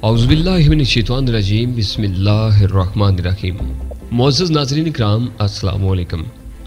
औज़ुबिल्लाहिमिनश्शैतानिर्रजीम बिस्मिल्लाहिर्रहमानिर्रहीम। मुअज़्ज़ज़ नाज़रीन इकराम अस्सलाम वालेकुम।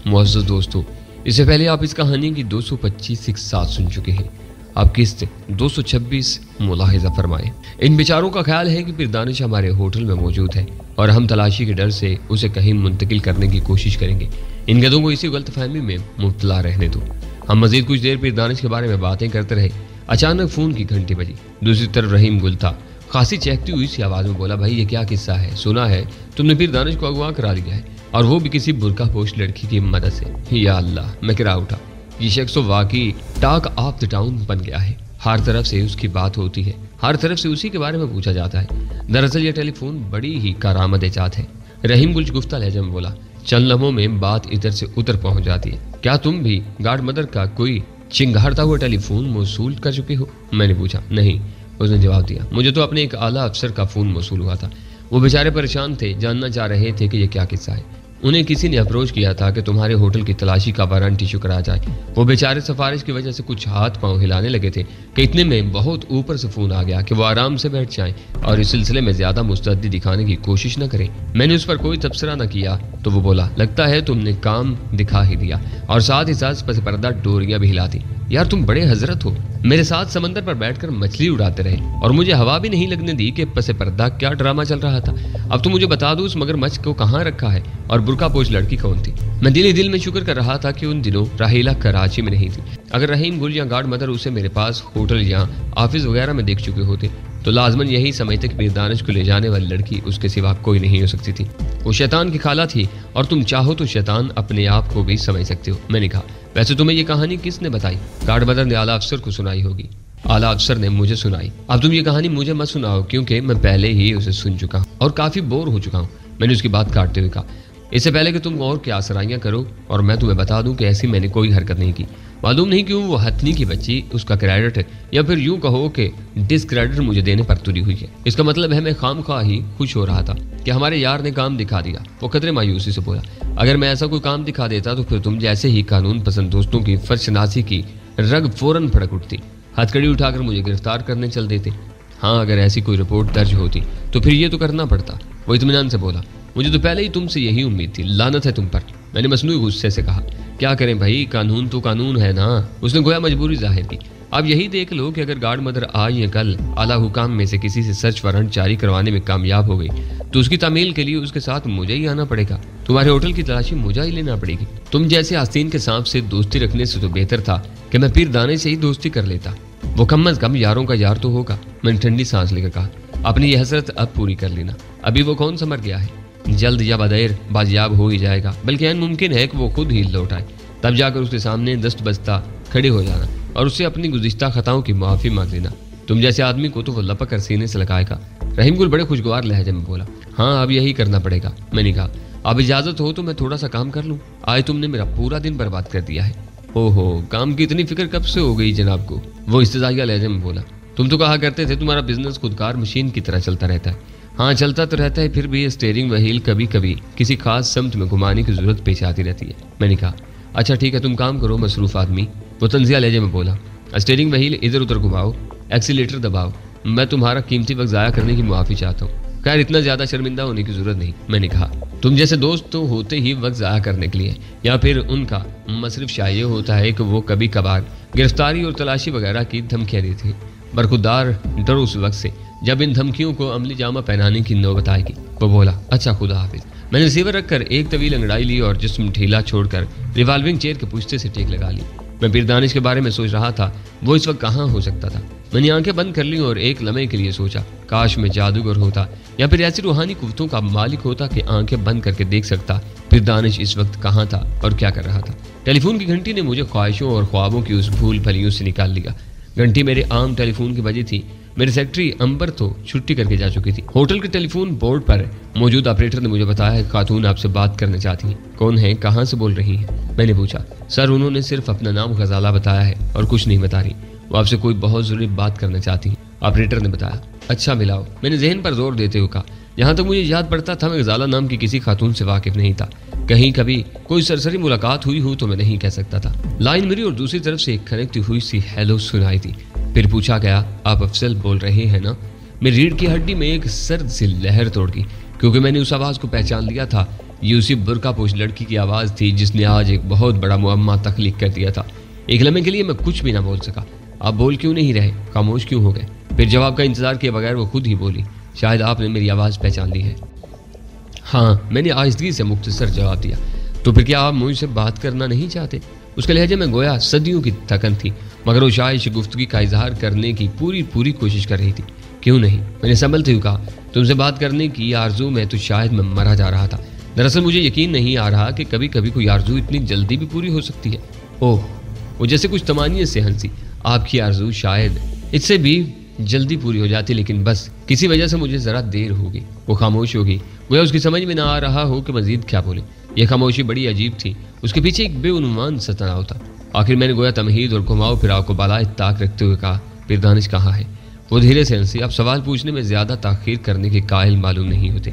मुअज़्ज़ज़ दोस्तों, इससे पहले आप इस कहानी की 225 इक़्सात सुन चुके हैं। आप किस्त 226 मुलाहिज़ा फरमाएं। इन बेचारों का ख्याल है कि पीर दानिश हमारे होटल में मौजूद है और हम तलाशी के डर से उसे कहीं मुंतकिल करने की कोशिश करेंगे। इन गधों को इसी गलतफहमी में मुब्तला रहने दो। हम मजीद कुछ देर पीर दानिश के बारे में बातें करते रहे। अचानक फ़ोन की घंटी बजी। दूसरी तरफ रहीम गुल था। खासी चहकती हुई सी आवाज़ में बोला, भाई ये क्या किस्सा है? सुना है तुमने पीर दानिश को अगवा करा लिया है, और वो भी किसी बुरका पोश लड़की की मदद से। या अल्लाह, मैं गिरा उठा। ये शख्स तो वाकई टॉक ऑफ द टाउन बन गया है। हर तरफ से उसकी बात होती है, हर तरफ से उसी के बारे में पूछा जाता है। दरअसल यह टेलीफोन बड़ी ही करामत जात है। रहीम गुल गुफ्ता लहजे में बोला, चंद लम्हों में बात इधर से उधर पहुंच जाती है। क्या तुम भी गार्ड मदर का कोई चिंगारता हुआ टेलीफोन मौसूल कर चुके हो? मैंने पूछा। नहीं, उसने जवाब दिया। मुझे तो अपने एक आला अफसर का फ़ोन मौसूल हुआ था। वो बेचारे परेशान थे, जानना चाह रहे थे कि ये क्या किस्सा है। उन्हें किसी ने अप्रोच किया था कि तुम्हारे होटल की तलाशी का वारंट इशू करा जाए। वो बेचारे सिफारिश की वजह से कुछ हाथ पांव हिलाने लगे थे कि इतने में बहुत ऊपर से फ़ोन आ गया कि वो आराम से बैठ जाएं और इस सिलसिले में ज़्यादा मुस्तैदी दिखाने की कोशिश न करें। मैंने उस पर कोई तबसरा न किया तो वो बोला, लगता है तुमने काम दिखा ही दिया, और साथ ही साथ पस पर्दा डोरियां भी हिला दी। यार तुम बड़े हजरत हो। मेरे साथ समंदर पर बैठकर मछली उड़ाते रहे और मुझे हवा भी नहीं लगने दी कि पसे पर्दा क्या ड्रामा चल रहा था। अब तो मुझे बता दो उस मगरमच्छ को कहाँ रखा है और बुरका पोश लड़की कौन थी? मैं दिल ही दिल में शुक्र कर रहा था कि उन दिनों राहीला कराची में नहीं थी। अगर रहीम गुल या गार्ड मदर उसे मेरे पास होटल या ऑफिस वगैरह में देख चुके होते तो लाजमन यही समझते कि पीर दानिश को ले जाने वाली लड़की उसके सिवा कोई नहीं हो सकती थी। वो शैतान की खाला थी और तुम चाहो तो शैतान अपने आप को भी समझ सकते हो। मैंने कहा, वैसे तुम्हें ये कहानी किसने बताई? गार्ड मदर ने आला अफसर को सुनाई होगी। आला अफसर ने मुझे सुनाई। अब तुम ये कहानी मुझे मत सुनाओ क्योंकि मैं पहले ही उसे सुन चुका हूँ और काफ़ी बोर हो चुका हूँ। मैंने उसकी बात काटते हुए कहा, इससे पहले कि तुम और क्या सराइयाँ करो और मैं तुम्हें बता दूं कि ऐसी मैंने कोई हरकत नहीं की। मालूम नहीं क्यों वो हथनी की बच्ची उसका क्रेडिट या फिर यूं कहो कि डिसक्रेडिट मुझे देने पर तुली हुई है। इसका मतलब है मैं खामखा ही खुश हो रहा था कि हमारे यार ने काम दिखा दिया। वो कदरे मायूसी से बोला, अगर मैं ऐसा कोई काम दिखा देता तो फिर तुम जैसे ही कानून पसंद दोस्तों की फर्शनासी की रग फौरन फड़क उठती, हथकड़ी उठाकर मुझे गिरफ्तार करने चल देते। हाँ, अगर ऐसी कोई रिपोर्ट दर्ज होती तो फिर ये तो करना पड़ता। वो इत्मीनान से बोला, मुझे तो पहले ही तुमसे यही उम्मीद थी, लानत है तुम पर। मैंने मसनूई गुस्से से कहा, क्या करें भाई, कानून तो कानून है ना। उसने गोया मजबूरी जाहिर की। अब यही देख लो कि अगर गार्ड मदर आज या कल आला हुकाम में से किसी से सर्च वारंट जारी करवाने में कामयाब हो गई तो उसकी तामील के लिए उसके साथ मुझे ही आना पड़ेगा। तुम्हारे होटल की तलाशी मुझे ही लेना पड़ेगी। तुम जैसे आस्तीन के सांप से दोस्ती रखने से तो बेहतर था कि मैं पीर दानिश से ही दोस्ती कर लेता। वो कम अज कम यारों का यार तो होगा। मैंने ठंडी सांस लेकर कहा, अपनी यह हसरत अब पूरी कर लेना। अभी वो कौन सा मर गया है, जल्द या बदेर बाजियाब हो ही जाएगा, बल्कि ऐन मुमकिन है कि वो खुद ही लौट आए। तब जाकर उसके सामने दस्त बस्ता खड़े हो जाना और उससे अपनी गुज़िश्ता खताओं की माफ़ी मांग लेना। तुम जैसे आदमी को तो वो लपक कर सीने से लगाएगा। रहीम गुल बड़े खुशगवार लहजे में बोला, हाँ अब यही करना पड़ेगा। मैंने कहा, अब इजाज़त हो तो मैं थोड़ा सा काम कर लूँ, आज तुमने मेरा पूरा दिन बर्बाद कर दिया है। ओहो, काम की इतनी फिक्र कब से हो गई जनाब को? वो इस्तेज़ाइया लहजे में बोला, तुम तो कहा करते थे तुम्हारा बिजनेस खुदकार मशीन की तरह चलता रहता है। हाँ, चलता तो रहता है, फिर भी स्टीयरिंग व्हील कभी कभी किसी खास समत में घुमाने की जरूरत पेश आती रहती है। मैंने कहा, अच्छा ठीक है, तुम काम करो मसरूफ आदमी। वो तंजिया लहजे में बोला, स्टीयरिंग व्हील इधर उधर घुमाओ, एक्सीलेटर दबाओ, मैं तुम्हारा कीमती वक्त ज़ाया करने की मुआफ़ी चाहता हूँ। खैर इतना ज़्यादा शर्मिंदा होने की ज़रूरत नहीं। मैंने कहा, तुम जैसे दोस्त तो होते ही वक्त ज़ाया करने के लिए, या फिर उनका मसरफ शाये होता है कि वो कभी कभार गिरफ्तारी और तलाशी वगैरह की धमकियाँ देते हैं। बरखुदार डर उस वक्त से जब इन धमकियों को अमली जामा पहनाने की नौबत आएगी। वो बोला, अच्छा खुदा हाफिज। मैंने रिसीवर रखकर एक तवील अंगड़ाई ली और जिस्म ढीला छोड़कर रिवाल्विंग चेयर के पुश्ते से टेक लगा ली। मैं पीर दानिश के बारे में सोच रहा था, वो इस वक्त कहाँ हो सकता था। मैंने आंखें बंद कर ली और एक लम्हे के लिए सोचा, काश मैं जादूगर होता या फिर ऐसी रूहानी कुव्वतों का मालिक होता कि आंखें बंद करके देख सकता पीर दानिश इस वक्त कहाँ था और क्या कर रहा था। टेलीफोन की घंटी ने मुझे ख्वाहिशों और ख्वाबों की उस भूल भलियों से निकाल लिया। घंटी मेरे आम टेलीफोन की बजी थी। मेरे सेक्रेटरी अंबर तो छुट्टी करके जा चुकी थी। होटल के टेलीफोन बोर्ड पर मौजूद ऑपरेटर ने मुझे बताया कि खातून आपसे बात करना चाहती हैं। कौन है, कहाँ से बोल रही हैं? मैंने पूछा। सर, उन्होंने सिर्फ अपना नाम गजाला बताया है और कुछ नहीं बता रही। वो आपसे कोई बहुत जरूरी बात करना चाहती हैं, ऑपरेटर ने बताया। अच्छा मिलाओ, मैंने जहन पर जोर देते हुए कहा। यहाँ तक मुझे याद पड़ता था मैं गजाला नाम की किसी खातून से वाकिफ नहीं था। कहीं कभी कोई सरसरी मुलाकात हुई हो तो मैं नहीं कह सकता था। लाइन मेरी और दूसरी तरफ से एक खनकती हुई सी हेलो सुनाई थी। फिर पूछा गया, आप अफजल बोल रहे हैं ना? میری ریڑھ کی ہڈی میں ایک سرد سی لہر توڑ گئی، کیونکہ میں نے اس آواز کو پہچان لیا تھا۔ یہ اسی برقع پوش لڑکی کی آواز تھی جس نے آج ایک بہت بڑا معمہ تخلیق کر دیا تھا۔ ایک لمحے کے لیے میں کچھ بھی نہ بول سکا۔ آپ بول کیوں نہیں رہے؟ خاموش کیوں ہو گئے؟ پھر جواب کا انتظار کیے بغیر وہ خود ہی بولی، شاید آپ نے میری آواز پہچان لی ہے۔ ہاں، میں نے آہستگی سے مختصر جواب دیا۔ تو پھر کیا آپ مجھ سے بات کرنا نہیں چاہتے؟ اس کے لہجے میں گویا صدیوں کی تھکن تھی، مگر وہ شائش گفتگی کا اظہار کرنے کی پوری کوشش کر رہی تھی۔ کیوں نہیں؟ میں نے سنبھلتے ہوئے کہا، تم سے بات کرنے کی آرزو میں تو شاید میں مرا جا رہا تھا۔ دراصل مجھے یقین نہیں آ رہا کہ کبھی کبھی کوئی آرزو اتنی جلدی بھی پوری ہو سکتی ہے۔ اوہ، وہ جیسے کچھ تمانیت سے ہنسی۔ آپ کی آرزو شاید اس سے بھی جلدی پوری ہو جاتی، لیکن بس کسی وجہ سے مجھے ذرا دیر ہو گئی۔ وہ خاموش ہو گئی، گویا اس کی سمجھ میں نہ آ رہا ہو کہ مزید کیا بولے۔ یہ خاموشی بڑی عجیب تھی، اس کے پیچھے ایک بے عنوان سا تناؤ تھا۔ آخر میں نے گویا تمہید اور گھماؤ پھراؤ کو بالائے طاق رکھتے ہوئے کہا، پھر دانش کہاں ہے؟ وہ دھیرے سے ہنسی۔ آپ سوال پوچھنے میں زیادہ تاخیر کرنے کے قائل معلوم نہیں ہوتے۔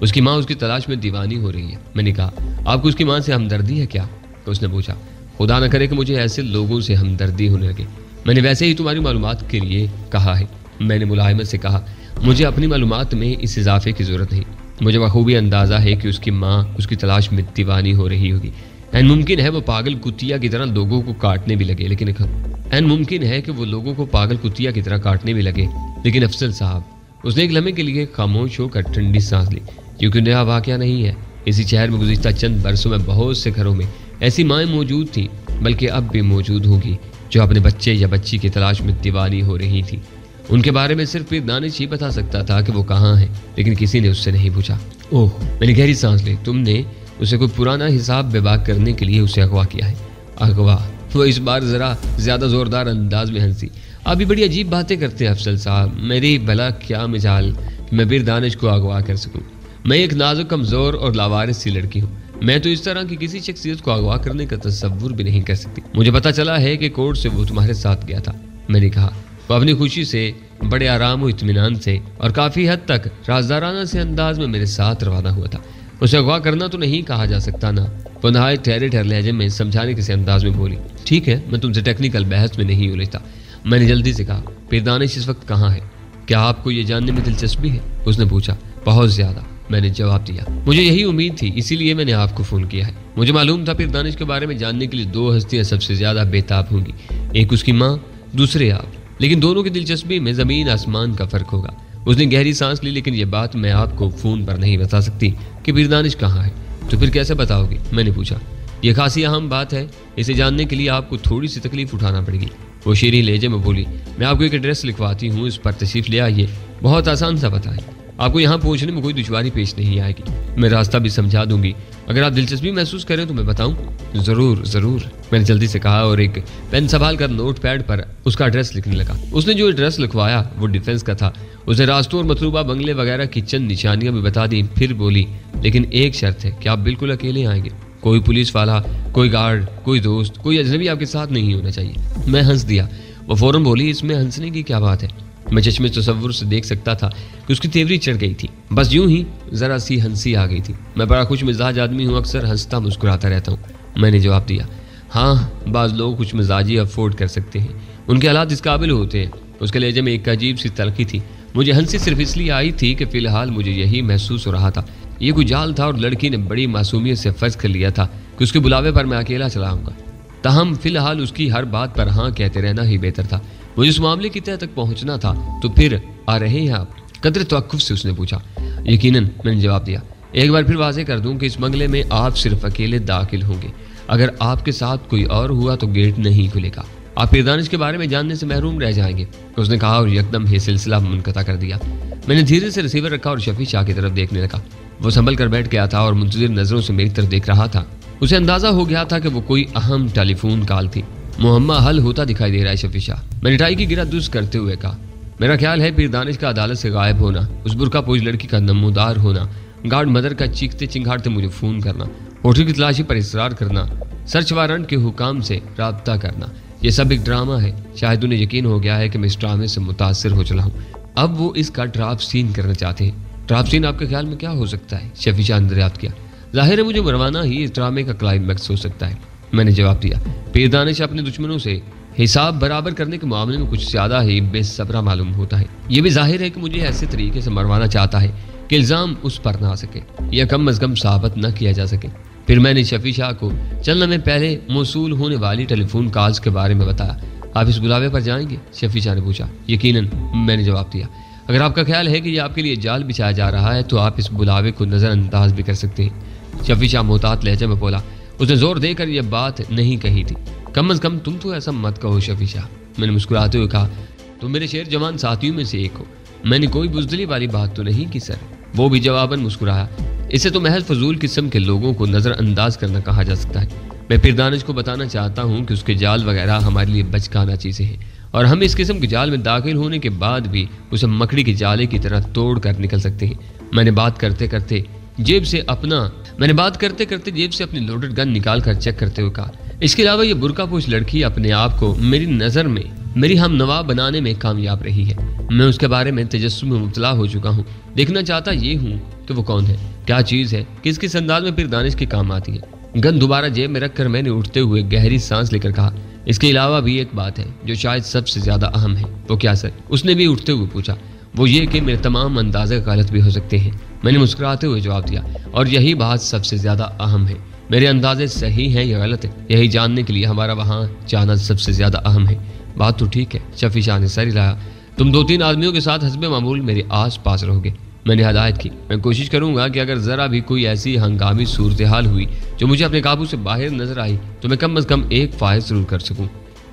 اس کی ماں اس کی تلاش میں دیوانی ہو رہی ہے۔ میں نے کہا، آپ کو اس کی ماں سے ہمدردی ہے کیا؟ اس نے پوچھا۔ خدا نہ کرے کہ مجھے ایسے لوگوں سے ہمدردی ہونے لگے۔ میں نے ویسے ہی تمہاری معلومات کے لیے کہا ہے۔ میں نے ملائمت سے کہا، مجھے اپنی معلومات میں اس اضافے کی ضرورت نہیں۔ مجھے بخوبی اندازہ ہے کہ اس کی ماں اس کی تلاش میں دیوانی ہو رہی ہوگی۔ این ممکن ہے وہ پاگل کتیا کی طرح لوگوں کو کاٹنے بھی لگے، لیکن افضل صاحب، اس نے ایک لمحے کے لیے خاموش ہو کر ٹھنڈی سانس لی۔ کیونکہ نیا واقعہ نہیں ہے۔ اسی شہر میں گزشتہ چند برسوں میں بہت سے گھروں میں ایسی مائیں موجود تھیں، بلکہ اب بھی موجود ہوں گی، جو اپنے بچے یا بچی کی تلاش میں دیوانی ہو رہی تھی۔ ان کے بارے میں صرف پیر دانش ہی بتا سکتا تھا کہ وہ کہاں ہیں، لیکن کسی نے اس سے نہیں پوچھا۔ اوہ، میں نے گہری سانس لی۔ تم نے اسے کوئی پرانا حساب بے باک کرنے کے لیے اسے اغوا کیا ہے؟ اغوا؟ وہ اس بار ذرا زیادہ زوردار انداز میں ہنسی۔ آپ بھی بڑی عجیب باتیں کرتے ہیں افضل صاحب۔ میری بھلا کیا مجال کہ میں پیر دانش کو اغوا کر سکوں؟ میں ایک نازک، کمزور اور لاوارث سی لڑکی ہوں۔ میں تو اس طرح کی کسی شخصیت کو اغوا کرنے کا تصور بھی نہیں کر سکتی۔ مجھے پتا چلا ہے کہ کورٹ سے وہ تمہارے ساتھ گیا تھا۔ میں نے کہا۔ وہ اپنی خوشی سے بڑے آرام و اطمینان سے اور کافی حد تک رازدارانہ سے انداز میں میرے ساتھ روانہ ہوا تھا۔ اسے اغوا کرنا تو نہیں کہا جا سکتا نا۔ وہ نہایت ٹھہرے لہجے میں سمجھانے کسی انداز میں بولی، ٹھیک ہے، میں تم سے ٹیکنیکل بحث میں نہیں الجھتا۔ میں نے جلدی سے کہا، پیر دانش اس وقت کہاں ہے؟ کیا آپ کو یہ جاننے میں دلچسپی ہے؟ اس نے پوچھا۔ بہت زیادہ، میں نے جواب دیا۔ مجھے یہی امید تھی، اسی لیے میں نے آپ کو فون کیا ہے۔ مجھے معلوم تھا پیر دانش کے بارے میں جاننے کے لیے دو ہستیاں سب سے زیادہ بے تاب ہوں گی، ایک اس کی ماں، دوسرے آپ، لیکن دونوں کی دلچسپی میں زمین آسمان کا فرق ہوگا۔ اس نے گہری سانس لی، لیکن یہ بات میں آپ کو فون پر نہیں بتا سکتی کہ پیر دانش کہاں ہے۔ تو پھر کیسے بتاؤ گی؟ میں نے پوچھا۔ یہ خاصی اہم بات ہے، اسے جاننے کے لیے آپ کو تھوڑی سی تکلیف اٹھانا پڑے گی۔ وہ شیریں لہجے میں بولی، میں آپ کو ایک ایڈریس لکھواتی ہوں، اس پر تشریف لے آئیے۔ بہت آسان سا پتہ ہے، آپ کو یہاں پہنچنے میں کوئی دشواری پیش نہیں آئے گی۔ میں راستہ بھی سمجھا دوں گی، اگر آپ دلچسپی محسوس کریں تو میں بتاؤں۔ ضرور، میں نے جلدی سے کہا اور ایک پین سنبھال کر نوٹ پیڈ پر اس کا ایڈریس لکھنے لگا۔ اس نے جو ایڈریس لکھوایا وہ ڈیفنس کا تھا۔ اس نے راستوں اور مطلوبہ بنگلے وغیرہ کی چند نشانیاں بھی بتا دیں، پھر بولی، لیکن ایک شرط ہے کہ آپ بالکل اکیلے آئیں گے، کوئی پولیس والا، کوئی گارڈ، کوئی دوست، کوئی اجنبی آپ کے ساتھ نہیں ہونا چاہیے۔ میں ہنس دیا۔ وہ فوراً بولی، اس میں ہنسنے کی کیا بات ہے؟ میں چشمے تصور سے دیکھ سکتا تھا کہ اس کی تیوری چڑھ گئی تھی، بس یوں ہی ذرا سی ہنسی آ گئی تھی۔ میں بڑا خوش مزاج آدمی ہوں، اکثر ہنستا مسکراتا رہتا ہوں۔ میں نے جواب دیا، ہاں، بعض لوگ خوش مزاجی افورڈ کر سکتے ہیں، ان کے حالات اس قابل ہوتے ہیں۔ اس کے لہجے میں ایک عجیب سی تلخی تھی۔ مجھے ہنسی صرف اس لیے آئی تھی کہ فی الحال مجھے یہی محسوس ہو رہا تھا، یہ کوئی جال تھا اور لڑکی نے بڑی معصومیت سے فرض کر لیا تھا کہ اس کے بلاوے پر میں اکیلا چلا آؤں گا۔ تاہم فی الحال اس کی ہر بات پر ہاں کہتے رہنا ہی بہتر تھا۔ مجھے اس معاملے کی تہہ تک پہنچنا تھا۔ تو پھر آ رہے ہیں آپ؟ قدر توقف سے اس نے پوچھا۔ یقیناً، میں نے جواب دیا۔ ایک بار پھر واضح کر دوں کہ اس بنگلے میں آپ صرف اکیلے داخل ہوں گے، اگر آپ کے ساتھ کوئی اور ہوا تو گیٹ نہیں کھلے گا، آپ پیر دانش کے بارے میں جاننے سے محروم رہ جائیں گے، اس نے کہا اور یکدم یہ سلسلہ منقطع کر دیا۔ میں نے دھیرے سے ریسیور رکھا اور شفیع شاہ کی طرف دیکھنے لگا۔ وہ سنبھل کر بیٹھ گیا تھا اور منتظر نظروں سے میری طرف دیکھ رہا تھا۔ اسے اندازہ ہو گیا تھا کہ وہ کوئی اہم ٹیلی فون کال تھی۔ معمہ حل ہوتا دکھائی دے رہا ہے شفیع شاہ، میں نے ٹائی کی گرہ درست کرتے ہوئے کہا۔ میرا خیال ہے پیر دانش کا عدالت سے غائب ہونا، اس برقع پوش لڑکی کا نمودار ہونا، گارڈ مدر کا چیختے چنگھاڑتے مجھے فون کرنا، ہوٹل کی تلاشی پر اصرار کرنا، سرچ وارنٹ کے حکام سے رابطہ کرنا، یہ سب ایک ڈرامہ ہے۔ شاید انہیں یقین ہو گیا ہے کہ میں اس ڈرامے سے متاثر ہو چلا ہوں، اب وہ اس کا ڈراپ سین کرنا چاہتے ہیں۔ ڈراپ سین آپ کے خیال میں کیا ہو سکتا ہے؟ شفیع شاہ نے دریافت کیا۔ ظاہر ہے مجھے مروانہ ہی اس ڈرامے کا کلائمیکس ہو سکتا ہے، میں نے جواب دیا۔ پیر دانش اپنے دشمنوں سے حساب برابر کرنے کے معاملے میں کچھ زیادہ ہی بے صبرا معلوم ہوتا ہے۔ یہ بھی ظاہر ہے کہ مجھے ایسے طریقے سے مروانا چاہتا ہے کہ الزام اس پر نہ آ سکے یا کم از کم ثابت نہ کیا جا سکے۔ پھر میں نے شفیع شاہ کو چند لمحے پہلے موصول ہونے والی ٹیلی فون کالز کے بارے میں بتایا۔ آپ اس بلاوے پر جائیں گے؟ شفیع شاہ نے پوچھا۔ یقیناً، میں نے جواب دیا۔ اگر آپ کا خیال ہے کہ یہ آپ کے لیے جال بچھایا جا رہا ہے تو آپ اس بلاوے کو نظر انداز بھی کر سکتے ہیں۔ شفیع شاہ محتاط لہجے میں بولا۔ اس نے زور دے کر یہ بات نہیں کہی تھی۔ کم از کم تم تو ایسا مت کہو شفیع شاہ، میں نے مسکراتے ہوئے کہا۔ تم میرے شیر جوان ساتھیوں میں سے ایک ہو۔ میں نے کوئی بزدلی والی بات تو نہیں کی سر۔ وہ بھی جواباً مسکرایا۔ اسے تو محض فضول قسم کے لوگوں کو نظر انداز کرنا کہا جا سکتا ہے۔ میں پھر دانش کو بتانا چاہتا ہوں کہ اس کے جال وغیرہ ہمارے لیے بچکانہ چیزیں ہیں اور ہم اس قسم کے جال میں داخل ہونے کے بعد بھی اسے مکڑی کے جالے کی طرح توڑ کر نکل سکتے ہیں۔ میں نے بات کرتے کرتے جیب سے اپنی لوڈڈ گن نکال کر چیک کرتے ہوئے کہا۔ اس کے علاوہ یہ برقع پوش لڑکی اپنے آپ کو میری نظر میں میری ہم نوا بنانے میں کامیاب رہی ہے۔ میں اس کے بارے میں تجسس میں مبتلا ہو چکا ہوں۔ دیکھنا چاہتا یہ ہوں کہ وہ کون ہے، کیا چیز ہے، کس انداز میں پھر دانش کے کام آتی ہے۔ گن دوبارہ جیب میں رکھ کر میں نے اٹھتے ہوئے گہری سانس لے کر کہا۔ اس کے علاوہ بھی ایک بات ہے جو شاید سب سے زیادہ اہم ہے۔ وہ کیا سر؟ اس نے بھی اٹھتے ہوئے پوچھا۔ وہ یہ کہ میرے تمام اندازے غلط بھی ہو سکتے ہیں، میں نے مسکراتے ہوئے جواب دیا، اور یہی بات سب سے زیادہ اہم ہے۔ میرے اندازے صحیح ہیں یا غلط ہیں، یہی جاننے کے لیے ہمارا وہاں جانا سب سے زیادہ اہم ہے۔ بات تو ٹھیک ہے، شفیع شاہ نے سر ہلایا۔ تم 2-3 آدمیوں کے ساتھ حسب معمول میرے آس پاس رہو گے، میں نے ہدایت کی۔ میں کوشش کروں گا کہ اگر ذرا بھی کوئی ایسی ہنگامی صورتحال ہوئی جو مجھے اپنے قابو سے باہر نظر آئی تو میں کم از کم ایک فائر ضرور کر سکوں۔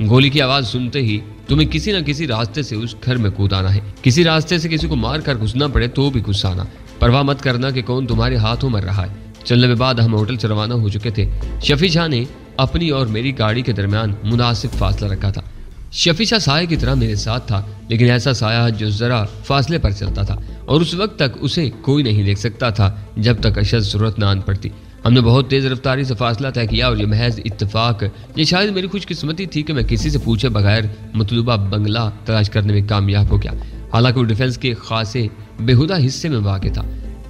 گولی کی آواز سنتے ہی تمہیں کسی نہ کسی راستے سے اس گھر میں کود آنا ہے۔ کسی راستے سے کسی کو مار کر گھسنا پڑے تو بھی گھس آنا۔ پرواہ مت کرنا کہ کون تمہارے ہاتھوں مر رہا ہے۔ چلنے کے بعد ہم ہوٹل سے روانہ ہو چکے تھے۔ شفیع شاہ نے اپنی اور میری گاڑی کے درمیان مناسب فاصلہ رکھا تھا۔ شفیع شاہ سائے کی طرح میرے ساتھ تھا، لیکن ایسا سایہ جو ذرا فاصلے پر چلتا تھا اور اس وقت تک اسے کوئی نہیں دیکھ سکتا تھا جب تک اشد ضرورت نہ آن پڑتی۔ ہم نے بہت تیز رفتاری سے فاصلہ طے کیا اور یہ محض اتفاق، یہ شاید میری خوش قسمتی تھی کہ میں کسی سے پوچھے بغیر مطلوبہ بنگلہ تلاش کرنے میں کامیاب ہو گیا۔ حالانکہ وہ ڈیفنس کے خاصے بےہودہ حصے میں واقع تھا۔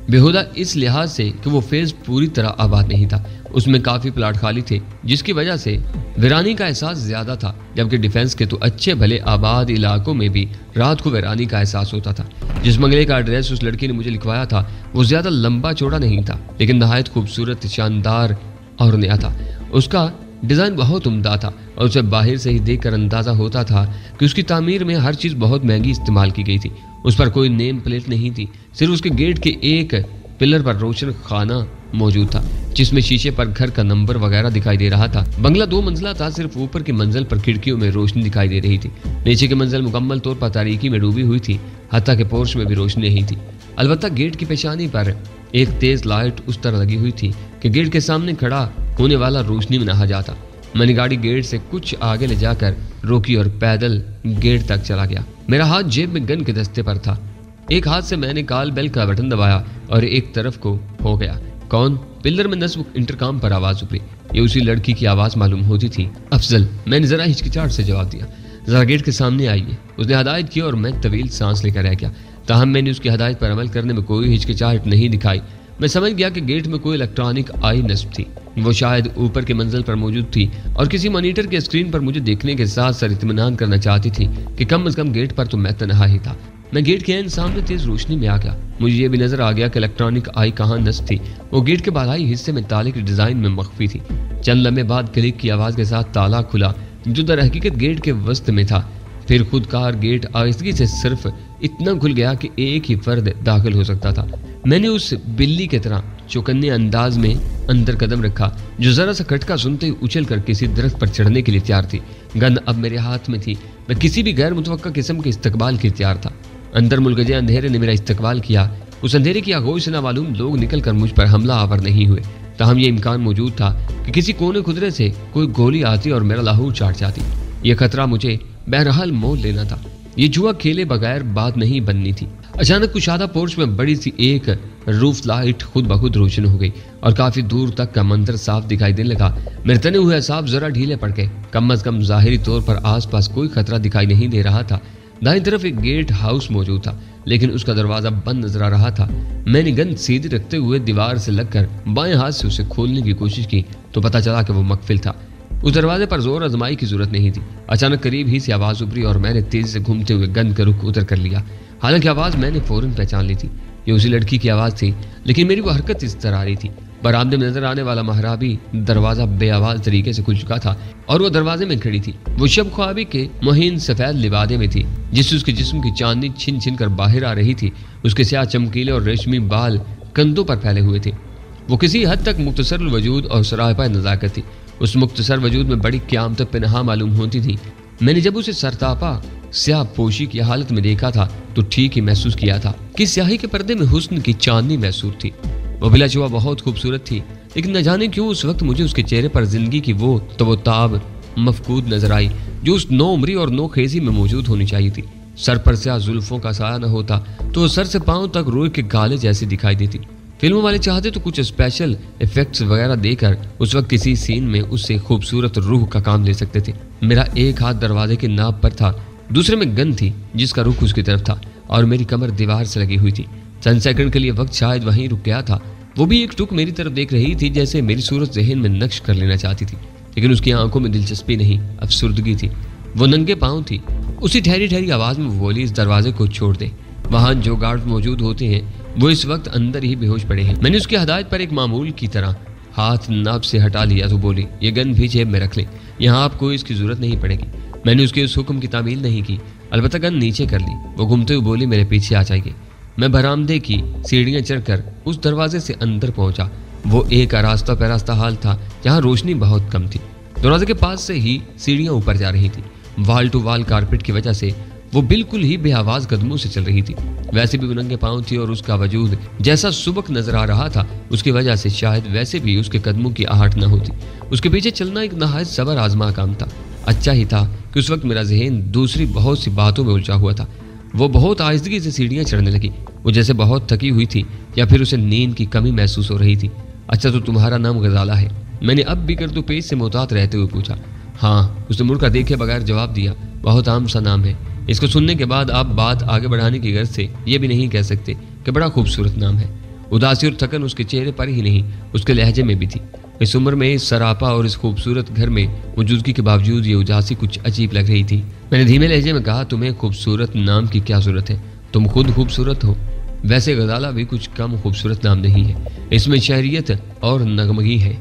بےہودہ اس لحاظ سے کہ وہ فیز پوری طرح آباد نہیں تھا، اس میں کافی پلاٹ خالی تھے جس کی وجہ سے ویرانی کا احساس زیادہ تھا، جبکہ ڈیفنس کے تو اچھے بھلے آباد علاقوں میں بھی رات کو ویرانی کا احساس ہوتا تھا۔ جس بنگلے کا ایڈریس اس لڑکی نے مجھے لکھوایا تھا وہ زیادہ لمبا چوڑا نہیں تھا، لیکن نہایت خوبصورت، شاندار اور نیا تھا۔ اس کا ڈیزائن بہت عمدہ تھا اور اسے باہر سے ہی دیکھ کر اندازہ ہوتا تھا کہ اس کی تعمیر میں ہر چیز بہت مہنگی استعمال کی گئی تھی۔ اس پر کوئی نیم پلیٹ نہیں تھی، صرف اس کے گیٹ کے ایک پلر پر روشن خانہ موجود تھا جس میں شیشے پر گھر کا نمبر وغیرہ دکھائی دے رہا تھا۔ بنگلہ 2 منزلہ تھا، صرف اوپر کی منزل پر کھڑکیوں میں روشنی دکھائی دے رہی تھی۔ نیچے کی منزل مکمل طور پر تاریکی میں ڈوبی ہوئی تھی، حتیٰ کہ پورش میں بھی روشنی نہیں تھی۔ البتہ گیٹ کی پیشانی پر ایک تیز لائٹ اس طرح لگی ہوئی تھی کہ گیٹ کے سامنے کھڑا ہونے والا روشنی میں نہا جاتا۔ میں نے گاڑی گیٹ سے کچھ آگے لے جا کر روکی اور پیدل گیٹ تک چلا گیا۔ میرا ہاتھ جیب میں گن کے دستے پر تھا۔ ایک ہاتھ سے میں نے کال بیل کا بٹن دبایا اور ایک طرف کو ہو گیا۔ کون؟ پلر میں نصب انٹرکام پر آواز ابھری۔ یہ اسی لڑکی کی آواز معلوم ہوتی تھی۔ افضل، میں نے ذرا ہچکچاہٹ سے جواب دیا۔ ذرا گیٹ کے سامنے آئیے، اس نے ہدایت کی اور میں طویل سانس لے کر رہ گیا۔ تاہم میں نے اس کی ہدایت پر عمل کرنے میں کوئی ہچکچاہٹ نہیں دکھائی۔ میں سمجھ گیا کہ گیٹ میں کوئی الیکٹرانک آئی نصب تھی، وہ شاید اوپر کی منزل پر موجود تھی اور کسی مانیٹر کے اسکرین پر مجھے دیکھنے کے ساتھ ساتھ اطمینان کرنا چاہتی تھی کہ کم از کم گیٹ پر تو میں تنہا ہی تھا۔ میں گیٹ کے سامنے تیز روشنی میں آ گیا۔ مجھے یہ بھی نظر آ گیا کہ الیکٹرانک آئی کہاں نصب تھی، وہ گیٹ کے بالائی حصے میں تالے کے ڈیزائن میں مخفی تھی۔ چند لمحے بعد کلک کی آواز کے ساتھ تالا کھلا جو در حقیقت گیٹ کے وسط میں تھا۔ پھر خود کار گیٹ آہستگی سے صرف اتنا کھل گیا کہ ایک ہی فرد داخل ہو سکتا تھا۔ میں نے اس بلی کی طرح چوکنے انداز میں اندر قدم رکھا جو ذرا سا کھٹکا سنتے ہی اچھل کر کسی درخت پر چڑھنے کے لیے تیار تھی۔ گن اب میرے ہاتھ میں تھی، میں کسی بھی غیر متوقع قسم کے استقبال کے تیار تھا۔ اندر ملگجے اندھیرے نے میرا استقبال کیا۔ اس اندھیرے کی آغوش سے نامعلوم لوگ نکل کر مجھ پر حملہ آور نہیں ہوئے، تاہم یہ امکان موجود تھا کہ کسی کونے خدرے سے کوئی گولی آتی اور میرا لاہور چاٹ جاتی۔ یہ خطرہ مجھے بہرحال مول لینا تھا، یہ جوا کھیلے بغیر بات نہیں بننی تھی۔ اچانک کشادہ پورچ میں بڑی سی ایک روف لائٹ خود بخود روشن ہو گئی اور کافی دور تک کا منظر صاف دکھائی دینے لگا۔ میرے تنے ہوئے اعصاب ذرا ڈھیلے پڑ گئے۔ کم از کم ظاہری طور پر آس پاس کوئی خطرہ دکھائی نہیں دے رہا تھا۔ دائیں طرف ایک گیٹ ہاؤس موجود تھا لیکن اس کا دروازہ بند نظر آ رہا تھا۔ میں نے گن سیدھی رکھتے ہوئے دیوار سے لگ کر بائیں ہاتھ سے اسے کھولنے کی کوشش کی تو پتہ چلا کہ وہ مقفل تھا۔ उस दरवाजे पर जोर आजमाई की जरूरत नहीं थी। अचानक करीब ही से आवाज उभरी और मैंने तेजी से घूमते हुए गन का रुख उतर कर लिया। हालांकि आवाज मैंने फौरन पहचान ली थी, ये उसी लड़की की आवाज थी, लेकिन मेरी वो हरकत इस तरह आ रही थी। बरामदे में नजर आने वाला महराबी दरवाजा बेआवाज तरीके से खुल चुका था और वो दरवाजे में खड़ी थी। वो शब ख्वाबी के मुहीन सफेद लिबादे में थी, जिससे उसके जिस्म की चांदनी छिन छिन कर बाहर आ रही थी। उसके स्याह चमकीले और रेशमी बाल कंधों पर फैले हुए थे। वो किसी हद तक मुख्तसर वजूद और सरापा नजाकत थी। उस मुख्तसर वजूद में बड़ी क़यामत पनाह मालूम होती थी। मैंने जब उसे सरतापा स्याह पोशी की हालत में देखा था तो ठीक ही महसूस किया था कि स्याही के पर्दे में हुस्न की चांदनी महसूस थी। वो बिलाशुबा बहुत खूबसूरत थी, लेकिन न जाने क्यों उस वक्त मुझे उसके चेहरे पर जिंदगी की वो तवताब मफकूद नजर आई जो उस नो उम्री और नो खेजी में मौजूद होनी चाहिए थी। सर पर स्याह जुल्फों का साया न होता तो सर से पांव तक रोए के गाले जैसी दिखाई देती। फिल्मों वाले चाहते तो कुछ स्पेशल इफेक्ट्स वगैरह देकर उस वक्त किसी सीन में उससे खूबसूरत रूह का काम ले सकते थे। मेरा एक हाथ दरवाजे के नाप पर था, दूसरे में गन थी जिसका रुख उसकी तरफ था और मेरी कमर दीवार से लगी हुई थी। चंद सेकंड के लिए वक्त शायद वहीं रुक गया था। वो भी एक टुक मेरी तरफ देख रही थी, जैसे मेरी सूरत जहन में नक्श कर लेना चाहती थी, लेकिन उसकी आंखों में दिलचस्पी नहीं, अफसुर्दगी थी। वो नंगे पांव थी। उसी ठहरी ठहरी आवाज में वो बोली, इस दरवाजे को छोड़ दे, वहां जो गार्ड मौजूद होते हैं वो इस वक्त अंदर ही बेहोश पड़े हैं। मैंने उसकी हदायत पर एक मामूल की तरह हाथ नाप से हटा लिया तो बोली, ये गन भी जेब में रख ले, यहाँ आपको इसकी जरूरत नहीं पड़ेगी। मैंने उसके उस हुक्म की तामील नहीं की, अलबत्ता गन नीचे कर ली। वो घूमते हुए बोली, मेरे पीछे आ जाइए। मैं बरामदे की सीढ़ियां चढ़कर उस दरवाजे से अंदर पहुंचा। वो एक आरास्ता पैरास्ता हाल था जहां रोशनी बहुत कम थी। दरवाजे के पास से ही सीढ़ियां ऊपर जा रही थी। वाल टू वाल कारपेट की वजह से वो बिल्कुल ही बेआवाज कदमों से चल रही थी। वैसे भी वो नंगे पांव थी और उसका वजूद जैसा सुबक नजर आ रहा था, उसकी वजह से शायद वैसे भी उसके कदमों की आहट न होती। उसके पीछे चलना एक नहायत सबर आजमा काम था। अच्छा ही था कि उस वक्त मेरा जहन दूसरी बहुत सी बातों में उलझा हुआ था। वो बहुत आहिस्तगी से सीढ़ियां चढ़ने लगी। वो जैसे बहुत थकी हुई थी या फिर उसे नींद की कमी महसूस हो रही थी। अच्छा, तो तुम्हारा नाम गजाला है? मैंने अब भी कर दो पेज से मोहतात रहते हुए पूछा। हाँ, उसने मुड़कर देखे बगैर जवाब दिया। बहुत आम सा नाम है। इसको सुनने के बाद आप बात आगे बढ़ाने की गर्ज से ये भी नहीं कह सकते कि बड़ा खूबसूरत नाम है। उदासी और थकन उसके चेहरे पर ही नहीं, उसके लहजे में भी थी। इस उम्र में, इस सरापा और इस खूबसूरत घर में मौजूदगी के बावजूद ये उदासी कुछ अजीब लग रही थी। मैंने धीमे लहजे में कहा, तुम्हें खूबसूरत नाम की क्या जरूरत है? तुम खुद खूबसूरत हो। वैसे गजाला भी कुछ कम खूबसूरत नाम नहीं है, इसमें शहरियत और नगमगी है।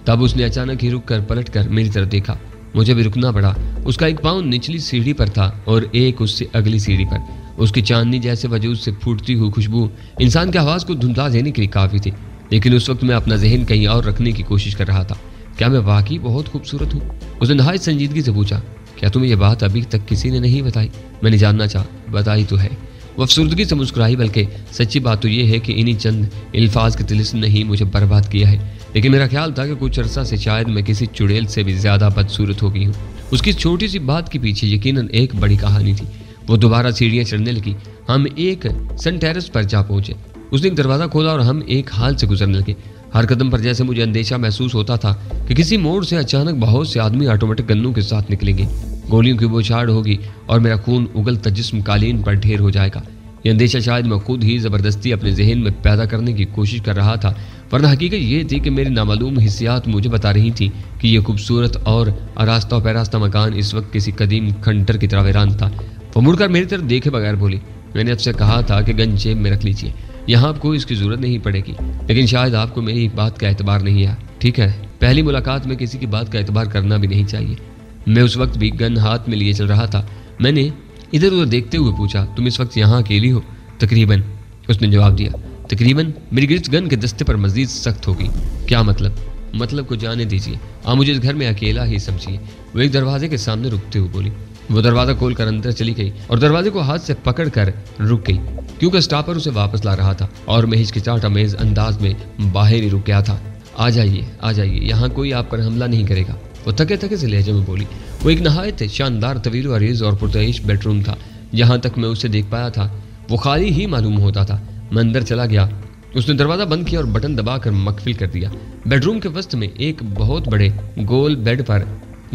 तब उसने अचानक ही रुक कर पलट कर मेरी तरफ देखा। मुझे भी रुकना पड़ा। उसका एक पाँव निचली सीढ़ी पर था और एक उससे अगली सीढ़ी पर। उसकी चांदनी जैसे वजूद से फूटती हुई खुशबू इंसान के आवाज़ को धुंधला देने के लिए काफ़ी थी, लेकिन उस वक्त मैं अपना जहन कहीं और रखने की कोशिश कर रहा था। क्या मैं वाकई बहुत खूबसूरत हूँ? उसने नहायत संजीदगी से पूछा। क्या तुम्हें यह बात अभी तक किसी ने नहीं बताई? मैंने जानना चाहा। बताई तो है। वो अफसुर्दगी से मुस्कुराई, बल्कि सच्ची बात तो ये है कि इन्हीं चंद अल्फाज के तिलिस्म ने ही मुझे बर्बाद किया है। लेकिन मेरा ख्याल था कि कुछ अरसा से शायद मैं किसी चुड़ैल से भी ज्यादा बदसूरत हो गई हूँ। उसकी छोटी सी बात के पीछे यकीनन एक बड़ी कहानी थी। वो दोबारा सीढ़ियाँ चढ़ने लगी। हम एक सन टेरेस पर जा पहुंचे। उसने एक दरवाज़ा खोला और हम एक हाल से गुजरने लगे। हर कदम पर जैसे मुझे अंदेशा महसूस होता था कि किसी मोड़ से अचानक बहुत से आदमी ऑटोमेटिक गन्नों के साथ निकलेंगे, गोलियों की बौछार होगी और मेरा खून उगलता जिस्म कालीन पर ढेर हो जाएगा। यह अंदेशा शायद मैं खुद ही ज़बरदस्ती अपने जहन में पैदा करने की कोशिश कर रहा था, वरना हकीकत ये थी कि मेरी नामालूम हिस्सियात मुझे बता रही थी कि यह खूबसूरत और आरास्ता पैरास्ता मकान इस वक्त किसी कदीम खंडर की तरह वीरान था। वो मुड़कर मेरी तरफ देखे बगैर बोली, मैंने आपसे कहा था कि गन जेब में रख लीजिए, यहाँ आपको इसकी ज़रूरत नहीं पड़ेगी। लेकिन शायद आपको मेरी बात का एतबार नहीं है। ठीक है, पहली मुलाकात में किसी की बात का एतबार करना भी नहीं चाहिए। मैं उस वक्त भी गन हाथ में लिए चल रहा था। मैंने इधर उधर देखते हुए पूछा, तुम इस वक्त यहाँ अकेली हो? तकरीबन, उसने जवाब दिया। तकरीबन? मेरी गिरफ्त गन के दस्ते पर मजीद सख्त होगी। क्या मतलब? मतलब को जाने दीजिए, आप मुझे इस घर में अकेला ही समझिए। वो एक दरवाजे के सामने रुकते हुए बोली। वो दरवाज़ा खोल कर अंदर चली गई और दरवाजे को हाथ से पकड़ कर रुक गई, क्योंकि स्टाफर उसे वापस ला रहा था और मैं हिचकिचाहट अमेज अंदाज में बाहर ही रुक गया था। आ जाइए, आ जाइए, यहाँ कोई आप पर हमला नहीं करेगा, वो थके थके से लहजे में बोली। वो एक नहायत शानदार तवील अरीज और पुरतईश बेडरूम था। जहाँ तक मैं उसे देख पाया था वो खाली ही मालूम होता था। मैं अंदर चला गया। उसने दरवाज़ा बंद किया और बटन दबाकर मकफिल कर दिया। बेडरूम के वस्त में एक बहुत बड़े गोल बेड पर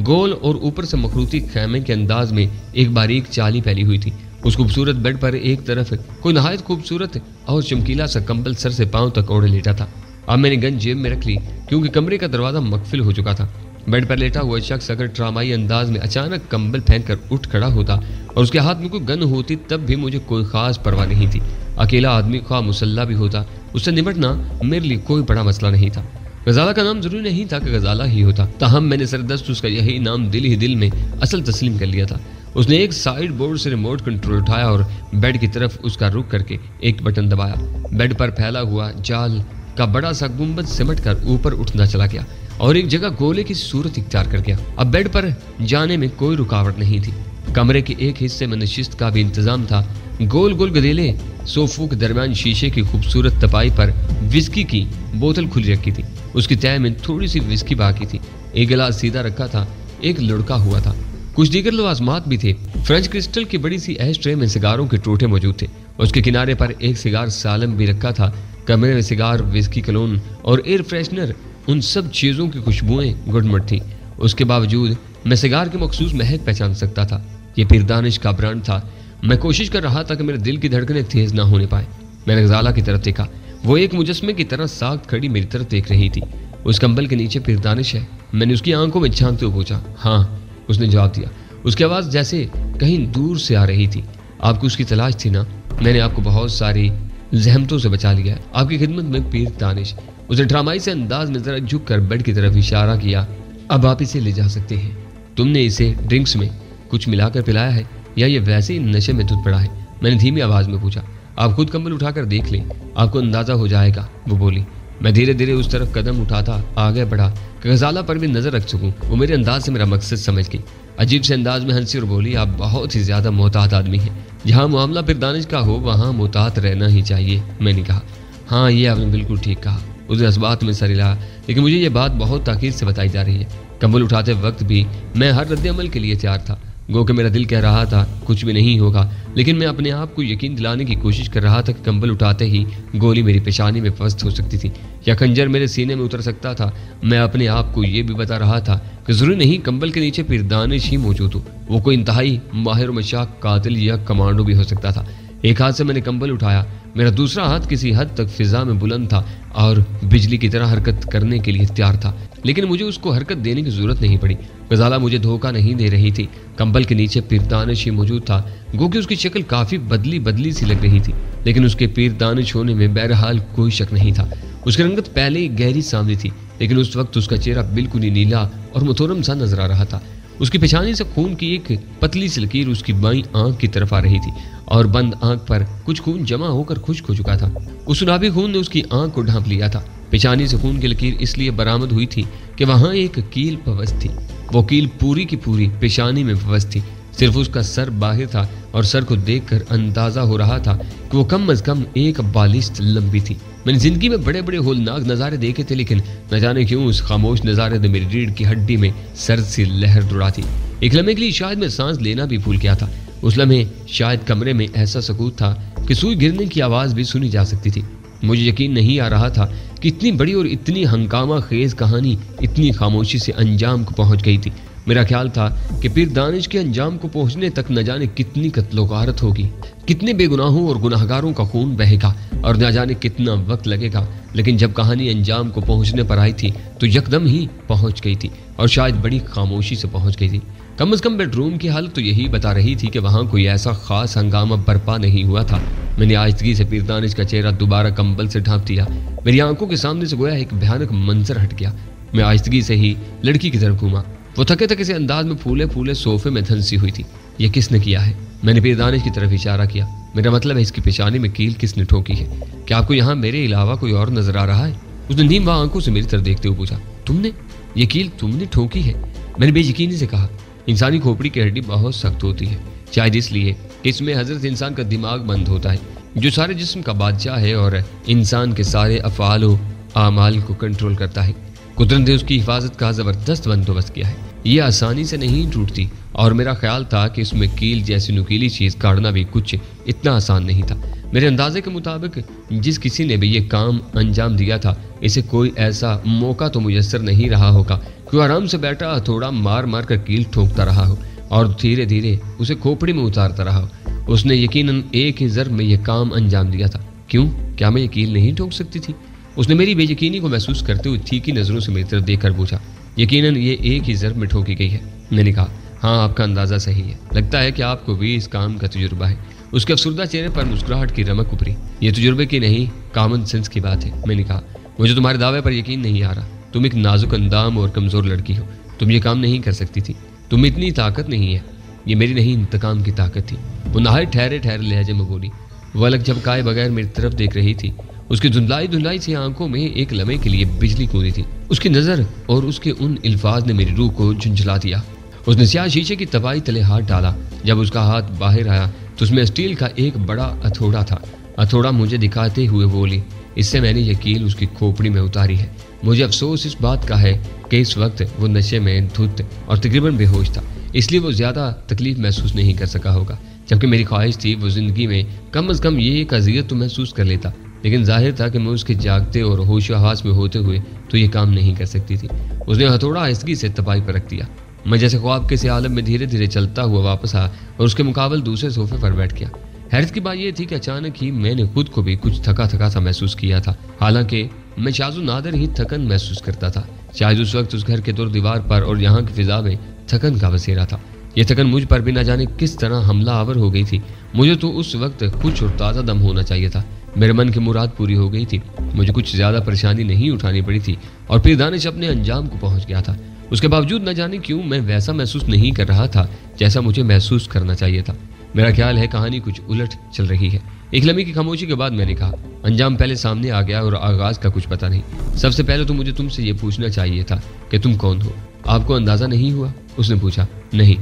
गोल और ऊपर से मखरूती खैमे के अंदाज में एक बारीक चाली फैली हुई थी। उस खूबसूरत बेड पर एक तरफ कोई नहायत खूबसूरत और चमकीला सा कंबल सर से पांव तक ओढ़े लेटा था। अब मैंने गन जेब में रख ली, क्योंकि कमरे का दरवाज़ा मकफिल हो चुका था। बेड पर लेटा हुआ शख्स अगर ड्रामाई अंदाज में अचानक कंबल फेंक कर उठ खड़ा होता और उसके हाथ में कोई गन होती तब भी मुझे कोई खास परवाह नहीं थी। अकेला आदमी ख्वाह मुसल्ला भी होता, उससे निपटना मेरे लिए कोई बड़ा मसला नहीं था। गजाला का नाम जरूरी नहीं था कि गजाला ही होता, ताहम मैंने सरदस्त उसका यही नाम दिल ही दिल में असल तस्लीम कर लिया था। उसने एक साइड बोर्ड से रिमोट कंट्रोल उठाया और बेड की तरफ उसका रुख करके एक बटन दबाया। बेड पर फैला हुआ जाल का बड़ा सा गुंबद सिमट कर ऊपर उठना चला गया और एक जगह गोले की सूरत इख्तियार कर गया। अब बेड पर जाने में कोई रुकावट नहीं थी। कमरे के एक हिस्से में नशिस्त का भी इंतजाम था। गोल गोल गदेले सोफों के दरमियान शीशे की खूबसूरत तपाई पर विस्की की बोतल खुली रखी थी। उसकी तह में थोड़ी सी विस्की बाकी थी। एक गिलास सीधा रखा था, एक लुढ़का हुआ था। कुछ दीगर लवाजमात भी थे। फ्रेंच क्रिस्टल की बड़ी सी एश ट्रे में सिगारों के टोटे मौजूद थे। उसके किनारे पर एक सिगार सालम भी रखा था। कमरे में सिगार, विस्की, कलोन और एयर फ्रेशनर, उन सब चीज़ों की खुशबुएं गुडमट थी। उसके बावजूद मैं सिगार की मखसूस महक पहचान सकता था। ये पीर दानिश का ब्रांड था। मैं कोशिश कर रहा था कि मेरे दिल की धड़कनें तेज ना होने पाए। मैंने गजाला की तरफ देखा। वो एक मुजस्मे की तरह साख्त खड़ी मेरी तरफ देख रही थी। उस कंबल के नीचे पीर दानिश है? मैंने उसकी आंखों में झांकते हुए पूछा। हाँ, उसने जवाब दिया। उसकी आवाज़ जैसे कहीं दूर से आ रही थी। आपको उसकी तलाश थी ना? मैंने आपको बहुत सारी जहमतों से बचा लिया है। आपकी खिदमत में पीर दानिश। उसने ड्रामाई से अंदाज में जरा झुक कर बेड की तरफ इशारा किया। अब आप इसे ले जा सकते हैं। तुमने इसे ड्रिंक्स में कुछ मिलाकर पिलाया है या ये वैसे ही नशे में धुत पड़ा है? मैंने धीमी आवाज में पूछा। आप खुद कंबल उठाकर देख लें, आपको अंदाजा हो जाएगा, वो बोली। मैं धीरे धीरे उस तरफ कदम उठाता आगे बढ़ा कि गजाला पर भी नजर रख सकूं। वो मेरे अंदाज से मेरा मकसद समझ गई। अजीब से अंदाज में हंसी और बोली, आप बहुत ही ज्यादा मोहतात आदमी हैं। जहाँ मामला फिर दानिश का हो वहाँ मोहतात रहना ही चाहिए। मैंने कहा। हाँ, ये आपने बिल्कुल ठीक कहा। उसने इस बात में सर हिलाया, लेकिन मुझे ये बात बहुत ताकीद से बताई जा रही है। कंबल उठाते वक्त भी मैं हर रद्द अमल के लिए तैयार था। गो कि मेरा दिल कह रहा था कुछ भी नहीं होगा, लेकिन मैं अपने आप को यकीन दिलाने की कोशिश कर रहा था कि कंबल उठाते ही गोली मेरी पेशानी में फस्त हो सकती थी या खंजर मेरे सीने में उतर सकता था। मैं अपने आप को ये भी बता रहा था कि जरूरी नहीं कंबल के नीचे पीर दानिश ही मौजूद हो। वो कोई इंतहाई माहिर मशाक कातिल या कमांडो भी हो सकता था। एक हाथ से मैंने कंबल उठाया। मेरा दूसरा हाथ किसी हद तक फिजा में बुलंद था और बिजली की तरह हरकत करने के लिए तैयार था, लेकिन मुझे उसको हरकत देने की जरूरत नहीं पड़ी। गजाला मुझे धोखा नहीं दे रही थी। कंबल के नीचे पीर दानिश ही मौजूद था। गो कि उसकी शक्ल काफी बदली बदली सी लग रही थी, लेकिन उसके पीर दानिश होने में बहरहाल कोई शक नहीं था। उसकी रंगत पहले ही गहरी सांवली थी, लेकिन उस वक्त उसका चेहरा बिल्कुल ही नीला और मुतोरम सा नजर आ रहा था। उसकी पेशानी से खून की एक पतली सी लकीर उसकी बाईं आंख की तरफ आ रही थी और बंद आंख पर कुछ खून जमा होकर खुश्क हो चुका था। उस सुनाबी खून ने उसकी आंख को ढांप लिया था। पेशानी से खून की लकीर इसलिए बरामद हुई थी कि वहां एक कील पवस्त थी। वो कील पूरी की पूरी पेशानी में पवस्त थी। सिर्फ उसका सर बाहर था और सर को देखकर अंदाजा हो रहा था कि वो कम अज कम एक बालिश्त लंबी थी। मैंने जिंदगी में बड़े बड़े होलनाक नज़ारे देखे थे, लेकिन न जाने क्यों उस खामोश नज़ारे ने मेरी रीढ़ की हड्डी में सर्द सी लहर दौड़ा थी। एक लम्हे के लिए शायद मैं सांस लेना भी भूल गया था। उस लम्हे शायद कमरे में ऐसा सकूत था कि सुई गिरने की आवाज़ भी सुनी जा सकती थी। मुझे यकीन नहीं आ रहा था कि इतनी बड़ी और इतनी हंगामा खेज कहानी इतनी खामोशी से अंजाम को पहुंच गई थी। मेरा ख्याल था कि पीर दानिश के अंजाम को पहुंचने तक न जाने कितनी कत्लो गारत होगी, कितने बेगुनाहों और गुनाहगारों का खून बहेगा और न जाने कितना वक्त लगेगा। लेकिन जब कहानी अंजाम को पहुंचने पर आई थी तो यकदम ही पहुंच गई थी और शायद बड़ी खामोशी से पहुंच गई थी। कम से कम बेडरूम की हालत तो यही बता रही थी कि वहां कोई ऐसा खास हंगामा बर्पा नहीं हुआ था। मैंने आहिस्तगी से पीर दानिश का चेहरा दोबारा कंबल से ढांप दिया। मेरी आंखों के सामने से गोया एक भयानक मंजर हट गया। मैं आहिस्तगी से ही लड़की की तरफ घूमा। वो थके थके से अंदाज में फूले फूले सोफे में धंसी हुई थी। ये किसने किया है? मैंने पीर दानिश की तरफ इशारा किया। मेरा मतलब है इसकी पेशानी में कील किसने ठोकी है? क्या आपको यहाँ मेरे अलावा कोई और नजर आ रहा है? उसने नीम आंखों से मेरी तरफ देखते हुए पूछा। तुमने? ये कील तुमने ठोकी है? मैंने बेयकीनी से कहा। इंसानी खोपड़ी की हड्डी बहुत सख्त होती है, शायद इसलिए कि इसमें हजरत इंसान का दिमाग बंद होता है, जो सारे जिस्म का बादशाह है और इंसान के सारे अफ़आल व आमाल को कंट्रोल करता है। कुदरत ने उसकी हिफाजत का ज़बरदस्त बंदोबस्त किया है। ये आसानी से नहीं टूटती और मेरा ख्याल था कि इसमें कील जैसी नुकीली चीज़ काटना भी कुछ इतना आसान नहीं था। मेरे अंदाजे के मुताबिक जिस किसी ने भी ये काम अंजाम दिया था, इसे कोई ऐसा मौका तो मुयस्सर नहीं रहा होगा कि वो आराम से बैठा हथौड़ा मार मार कर कील ठोकता रहा हो और धीरे धीरे उसे खोपड़ी में उतारता रहा हो। उसने यकीनन एक ही ज़र्ब में यह काम अंजाम दिया था। क्यों? क्या मैं ये कील नहीं ठोक सकती थी? उसने मेरी बेयकीनी को महसूस करते हुए तीखी नज़रों से मेरी तरफ देखकर पूछा। यकीनन ये एक ही ज़र्ब में ठोकी गई है। मैंने कहा, हाँ आपका अंदाज़ा सही है, लगता है कि आपको भी इस काम का तजुर्बा है। उसके अफसरदा चेहरे पर मुस्कुराहट की रमक उभरी। ये तजुर्बे की नहीं, कॉमन सेंस की बात है। मैंने कहा, मुझे तुम्हारे दावे पर यकीन नहीं आ रहा। तुम एक नाजुक अंदाम और कमज़ोर लड़की हो, तुम ये काम नहीं कर सकती थी। तुम इतनी ताकत नहीं है। ये मेरी नहीं, इंतकाम की ताकत थी। वो नहाए ठहरे ठहरे लहजे में बोली। वो अलग झपकाए बगैर मेरी तरफ देख रही थी। उसकी धुंधलाई धुंधलाई सी आंखों में एक लम्हे के लिए बिजली कूदी थी। उसकी नज़र और उसके उन अल्फाज ने मेरी रूह को झुंझला दिया। उसने स्याह शीशे की तबाही तले हाथ डाला। जब उसका हाथ बाहर आया तो उसमें स्टील का एक बड़ा हथौड़ा था। हथौड़ा मुझे दिखाते हुए बोली, इससे मैंने ये कील उसकी खोपड़ी में उतारी है। मुझे अफसोस इस बात का है कि इस वक्त वो नशे में धुत और तकरीबन बेहोश था, इसलिए वो ज़्यादा तकलीफ महसूस नहीं कर सका होगा। जबकि मेरी ख्वाहिश थी वो ज़िंदगी में कम अज़ कम ये एक अज़ियत तो महसूस कर लेता, लेकिन जाहिर था कि मैं उसके जागते और होश हवास में होते हुए तो ये काम नहीं कर सकती थी। उसने हथौड़ा आहिस्तगी से तबाही पर रख दिया। मैं जैसे ख्वाब के से आलम में धीरे धीरे चलता हुआ वापस आया और उसके मुकाबले दूसरे सोफे पर बैठ गया। हैरत की बात यह थी कि अचानक ही मैंने खुद को भी कुछ थका थका सा महसूस किया था। हालांकि मैं शायद नादर ही थकन महसूस करता था। शायद उस वक्त उस घर के दौर दीवार पर और यहाँ की फिजा में थकन का बसेरा था। यह थकन मुझ पर भी न जाने किस तरह हमला आवर हो गई थी। मुझे तो उस वक्त कुछ और ताज़ा दम होना चाहिए था। मेरे मन की मुराद पूरी हो गई थी। मुझे कुछ ज़्यादा परेशानी नहीं उठानी पड़ी थी और फिर दानिश अपने अंजाम को पहुँच गया था। उसके बावजूद न जाने क्यों मैं वैसा महसूस नहीं कर रहा था जैसा मुझे महसूस करना चाहिए था। मेरा ख्याल है कहानी कुछ उलट चल रही है। एक लम्हे की खामोशी के बाद मैंने कहा, अंजाम पहले सामने आ गया और आगाज का कुछ पता नहीं। सबसे पहले तो मुझे तुमसे ये पूछना चाहिए था कि तुम कौन हो। आपको अंदाजा नहीं हुआ? उसने पूछा। नहीं,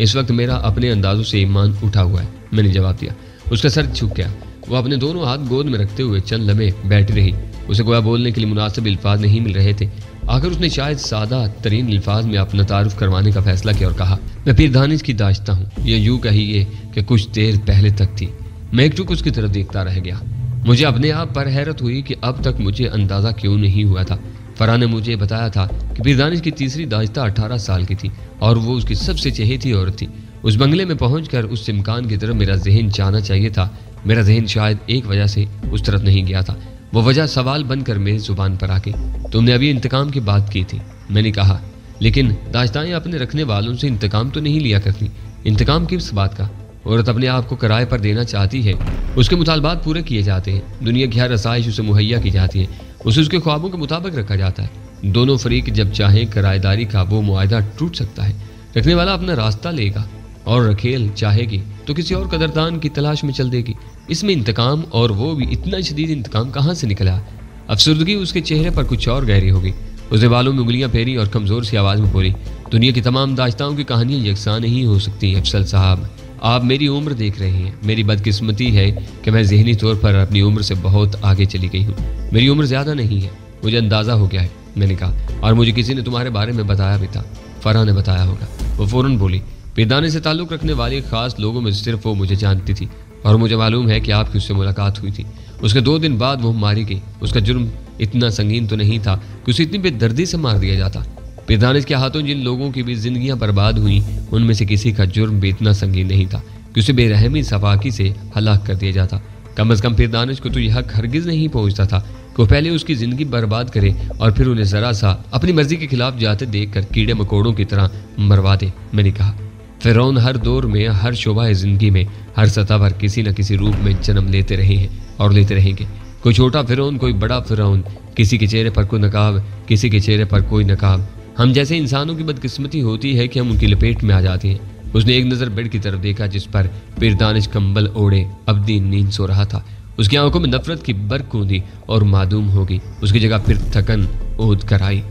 इस वक्त मेरा अपने अंदाजों से ईमान उठा हुआ है, मैंने जवाब दिया। उसका सर झुक गया। वो अपने दोनों हाथ गोद में रखते हुए चंद लम्हे बैठी रही। उसे गोया बोलने के लिए मुनासिब अल्फाज नहीं मिल रहे थे। आखिर उसने शायद सादा तरीन अल्फाज में अपना तारुफ करवाने का फैसला किया और कहा, मैं पीर दानिश की दाश्ता हूँ। ये यूँ कहिए कि कुछ देर पहले तक थी। मैं एकटुक उसकी तरफ देखता रह गया। मुझे अपने आप पर हैरत हुई कि अब तक मुझे अंदाज़ा क्यों नहीं हुआ था। फरहान ने मुझे बताया था कि पीर दानिश की तीसरी दाश्ता 18 साल की थी और वो उसकी सबसे चहेती औरत थी। उस बंगले में पहुंचकर उस इम्कान की तरफ मेरा जहन जाना चाहिए था। मेरा जहन शायद एक वजह से उस तरफ नहीं गया था। वो वजह सवाल बनकर मेरी जुबान पर आके, तुमने अभी इंतकाम की बात की थी। मैंने कहा, लेकिन दाश्ताएं अपने रखने वालों से इंतकाम तो नहीं लिया करती। इंतकाम किस बात का? औरत अपने आप को किराए पर देना चाहती है, उसके मुतालबात पूरे किए जाते हैं, दुनिया की हर रसाइश उसे मुहैया की जाती है, उसे उसके ख्वाबों के मुताबिक रखा जाता है। दोनों फरीक जब चाहें किराएदारी का वो मुआहदा टूट सकता है। रखने वाला अपना रास्ता लेगा और रखेल चाहेगी तो किसी और कदरदान की तलाश में चल देगी। इसमें इंतकाम, और वो भी इतना शदीद इंतकाम कहाँ से निकला? अफसरदगी उसके चेहरे पर कुछ और गहरी होगी। उसने बालों में उंगलियां फेरी और कमज़ोर सी आवाज़ में बोली, दुनिया की तमाम दाश्ताओं की कहानियाँ यकसा नहीं हो सकती। अफसल साहब, आप मेरी उम्र देख रहे हैं। मेरी बदकिस्मती है कि मैं ज़हनी तौर पर अपनी उम्र से बहुत आगे चली गई हूँ। मेरी उम्र ज़्यादा नहीं है, मुझे अंदाज़ा हो गया है, मैंने कहा, और मुझे किसी ने तुम्हारे बारे में बताया भी था। फरहा ने बताया होगा। वो फ़ौरन बोली, पीरदाने से ताल्लुक़ रखने वाले ख़ास लोगों में सिर्फ वो मुझे जानती थी और मुझे मालूम है कि आपकी उससे मुलाकात हुई थी। उसके 2 दिन बाद वो मारी गई। उसका जुर्म इतना संगीन तो नहीं था कि उसे इतनी बेदर्दी से मार दिया जाता। पीरदानिश के हाथों जिन लोगों की भी जिंदगियां बर्बाद हुई, उनमें से किसी का जुर्म भी इतना संगीन नहीं था कि उसे बेरहमी सफाकी से हलाक कर दिया जाता। कम अज़ कम पीरदानिश को तो यह हक हरगिज़ नहीं पहुंचता था कि वो पहले उसकी ज़िंदगी बर्बाद करे और फिर उन्हें ज़रा सा अपनी मर्जी के खिलाफ जाते देख कर कीड़े मकोड़ों की तरह मरवा दे। मैंने कहा, फ़िरौन हर दौर में, हर शोबा ज़िंदगी में, हर सतह पर किसी न किसी रूप में जन्म लेते रहे हैं और लेते रहेंगे। कोई छोटा फ़िरौन, कोई बड़ा फ़िरौन, किसी के चेहरे पर कोई नकाब, किसी के चेहरे पर कोई नकाब। हम जैसे इंसानों की बदकिस्मती होती है कि हम उनकी लपेट में आ जाते हैं। उसने एक नज़र बेड की तरफ देखा जिस पर पीरदानिश कंबल ओढ़े अब्दी नींद सो रहा था। उसकी आंखों में नफरत की बर्क कूदी और मादूम हो गई। उसकी जगह फिर थकन ओद कर आई।